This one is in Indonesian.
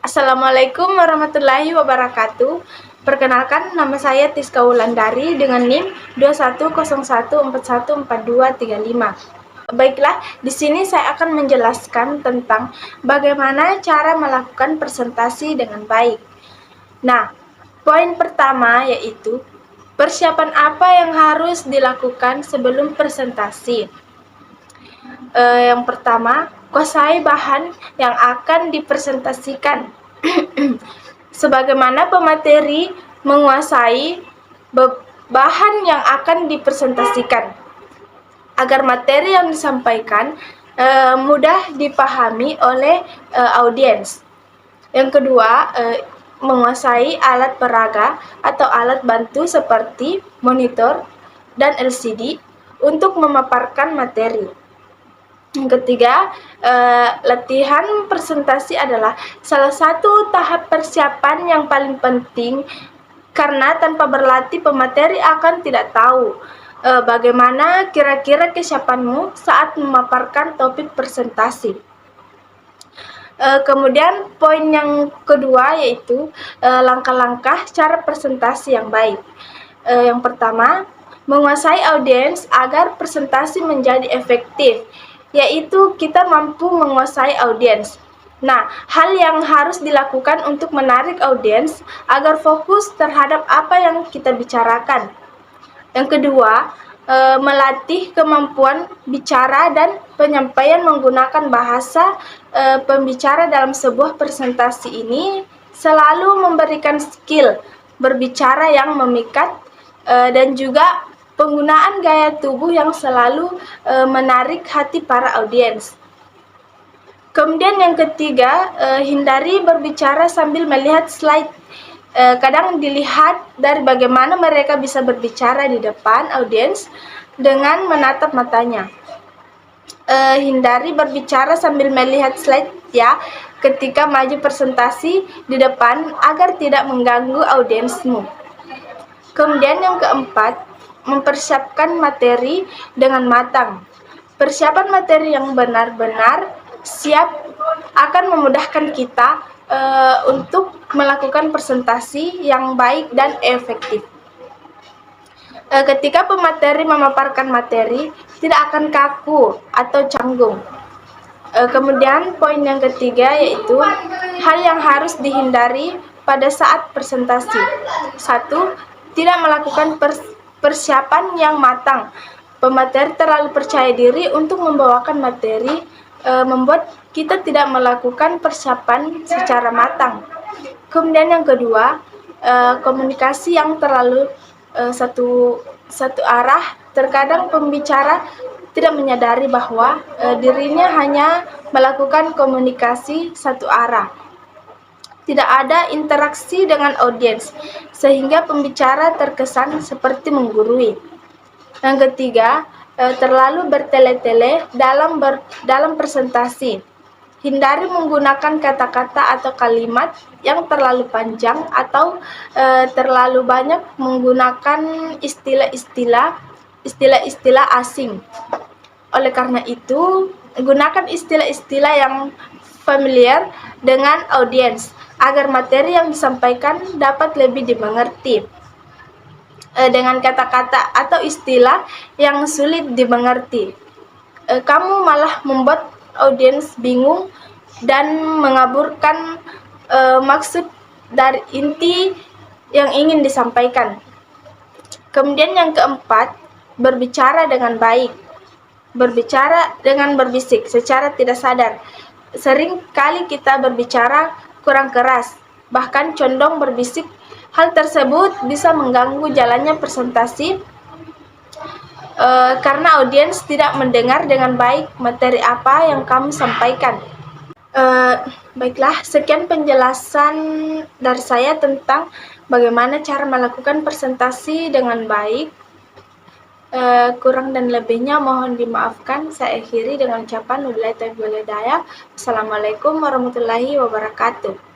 Assalamualaikum warahmatullahi wabarakatuh. Perkenalkan, nama saya Tiska Wulandari dengan NIM 2101414235. Baiklah, di sini saya akan menjelaskan tentang bagaimana cara melakukan presentasi dengan baik. Nah, poin pertama yaitu persiapan apa yang harus dilakukan sebelum presentasi. Yang pertama, kuasai bahan yang akan dipresentasikan. Sebagaimana pemateri menguasai bahan yang akan dipresentasikan, agar materi yang disampaikan mudah dipahami oleh audiens. Yang kedua, menguasai alat peraga atau alat bantu seperti monitor dan LCD untuk memaparkan materi. Yang ketiga, latihan presentasi adalah salah satu tahap persiapan yang paling penting, karena tanpa berlatih pemateri akan tidak tahu bagaimana kira-kira kesiapanmu saat memaparkan topik presentasi. Kemudian poin yang kedua yaitu langkah-langkah cara presentasi yang baik. Yang pertama, menguasai audiens agar presentasi menjadi efektif, yaitu kita mampu menguasai audiens. Nah, hal yang harus dilakukan untuk menarik audiens agar fokus terhadap apa yang kita bicarakan. Yang kedua, melatih kemampuan bicara dan penyampaian menggunakan bahasa pembicara dalam sebuah presentasi ini selalu memberikan skill berbicara yang memikat dan juga penggunaan gaya tubuh yang selalu menarik hati para audiens. Kemudian yang ketiga, hindari berbicara sambil melihat slide. Kadang dilihat dari bagaimana mereka bisa berbicara di depan audiens dengan menatap matanya. Hindari berbicara sambil melihat slide ya ketika maju presentasi di depan agar tidak mengganggu audiensmu. Kemudian yang keempat, mempersiapkan materi dengan matang. Persiapan materi yang benar-benar siap akan memudahkan kita untuk melakukan presentasi yang baik dan efektif. Ketika pemateri memaparkan materi, tidak akan kaku atau canggung. Kemudian poin yang ketiga yaitu hal yang harus dihindari pada saat presentasi. 1. Tidak melakukan persiapan yang matang. Pemateri terlalu percaya diri untuk membawakan materi, membuat kita tidak melakukan persiapan secara matang. Kemudian yang kedua, komunikasi yang terlalu satu arah. Terkadang pembicara tidak menyadari bahwa dirinya hanya melakukan komunikasi satu arah. Tidak ada interaksi dengan audiens, sehingga pembicara terkesan seperti menggurui. Yang ketiga, terlalu bertele-tele dalam presentasi. Hindari menggunakan kata-kata atau kalimat yang terlalu panjang atau terlalu banyak menggunakan istilah-istilah asing. Oleh karena itu, gunakan istilah-istilah yang familiar dengan audiens agar materi yang disampaikan dapat lebih dimengerti. Dengan kata-kata atau istilah yang sulit dimengerti, kamu malah membuat audiens bingung dan mengaburkan maksud dari inti yang ingin disampaikan. Kemudian yang keempat, berbicara dengan baik. Berbicara dengan berbisik secara tidak sadar. Sering kali kita berbicara kurang keras, bahkan condong berbisik. Hal tersebut bisa mengganggu jalannya presentasi karena audiens tidak mendengar dengan baik materi apa yang kamu sampaikan. Baiklah, sekian penjelasan dari saya tentang bagaimana cara melakukan presentasi dengan baik. Kurang dan lebihnya mohon dimaafkan. Saya akhiri dengan ucapan wabillahi taufiq wal hidayah. Assalamualaikum warahmatullahi wabarakatuh.